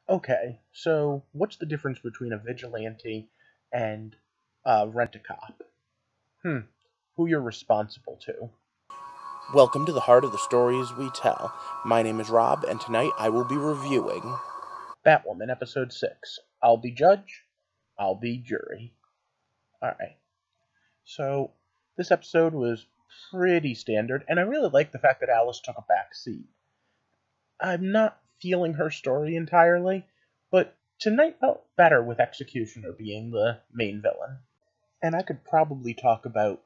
Okay, so what's the difference between a vigilante and rent-a-cop? Hmm, who you're responsible to. Welcome to the heart of the stories we tell. My name is Rob, and tonight I will be reviewing. Batwoman, episode 6. I'll be judge, I'll be jury. Alright, so this episode was pretty standard, and I really like the fact that Alice took a back seat. I'm not feeling her story entirely, but tonight felt better with Executioner being the main villain. And I could probably talk about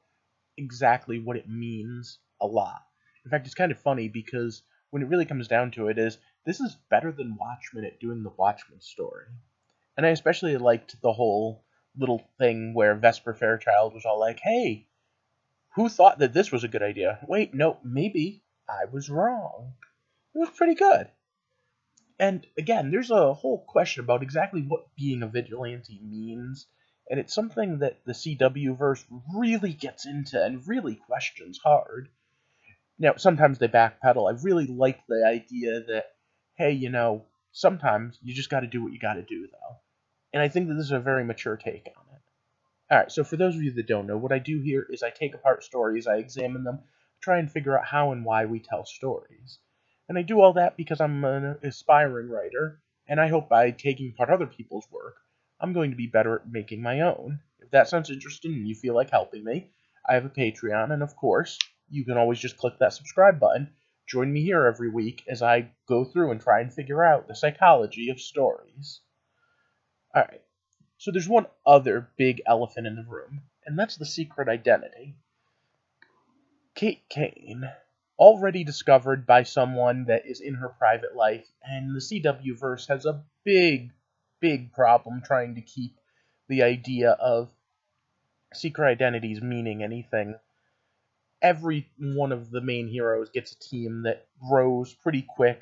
exactly what it means a lot. In fact, it's kind of funny because when it really comes down to it is this is better than Watchmen at doing the Watchmen story. And I especially liked the whole little thing where Vesper Fairchild was all like, "Hey, who thought that this was a good idea? Wait, no, maybe I was wrong." It was pretty good. And again, there's a whole question about exactly what being a vigilante means, and it's something that the CW verse really gets into and really questions hard. Now, sometimes they backpedal. I really like the idea that, hey, sometimes you just got to do what you got to do, though. And I think that this is a very mature take on it. Alright, so for those of you that don't know, what I do here is I take apart stories, I examine them, try and figure out how and why we tell stories. And I do all that because I'm an aspiring writer, and I hope by taking apart other people's work, I'm going to be better at making my own. If that sounds interesting and you feel like helping me, I have a Patreon, and of course, you can always just click that subscribe button. Join me here every week as I go through and try and figure out the psychology of stories. Alright, so there's one other big elephant in the room, and that's the secret identity. Kate Kane, already discovered by someone that is in her private life, and the CW verse has a big, big problem trying to keep the idea of secret identities meaning anything. Every one of the main heroes gets a team that grows pretty quick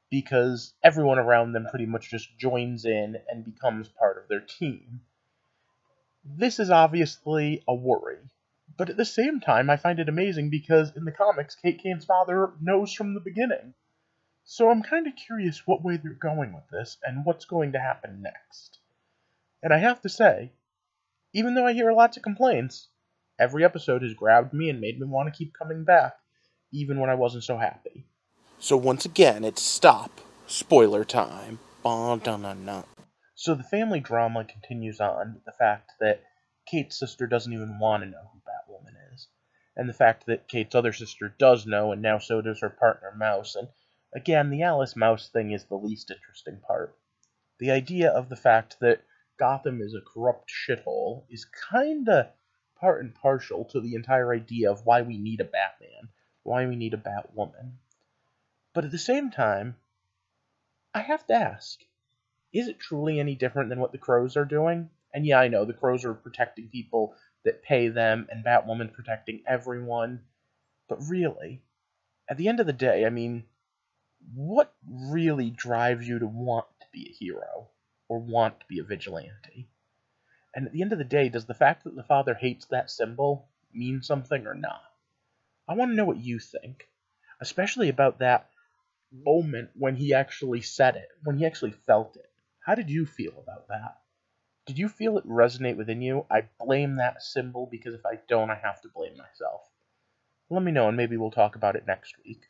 because everyone around them pretty much just joins in and becomes part of their team. This is obviously a worry, but at the same time, I find it amazing because in the comics, Kate Kane's father knows from the beginning. So I'm kind of curious what way they're going with this and what's going to happen next. And I have to say, even though I hear lots of complaints, every episode has grabbed me and made me want to keep coming back, even when I wasn't so happy. So, once again, it's stop. Spoiler time. Ba-da-na-na. So the family drama continues on with the fact that Kate's sister doesn't even want to know who Batwoman is, and the fact that Kate's other sister does know, and now so does her partner Mouse, and again, the Alice Mouse thing is the least interesting part. The idea of the fact that Gotham is a corrupt shithole is kinda part and partial to the entire idea of why we need a Batman, why we need a Batwoman. But at the same time, I have to ask, is it truly any different than what the Crows are doing? And yeah, I know the Crows are protecting people that pay them, and Batwoman protecting everyone. But really, at the end of the day, I mean, what really drives you to want to be a hero or want to be a vigilante? And at the end of the day, does the fact that the father hates that symbol mean something or not? I want to know what you think, especially about that moment when he actually said it, when he actually felt it. How did you feel about that? Did you feel it resonate within you? I blame that symbol because if I don't, I have to blame myself. Let me know and maybe we'll talk about it next week.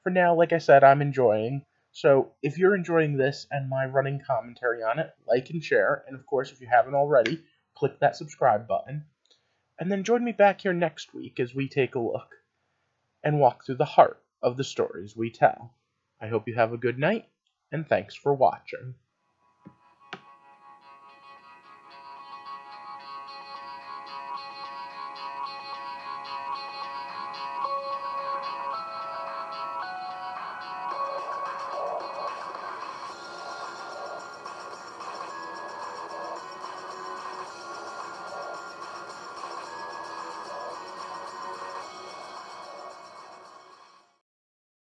For now, like I said, I'm enjoying. So if you're enjoying this and my running commentary on it, like and share. And of course, if you haven't already, click that subscribe button. And then join me back here next week as we take a look and walk through the heart of the stories we tell. I hope you have a good night, and thanks for watching.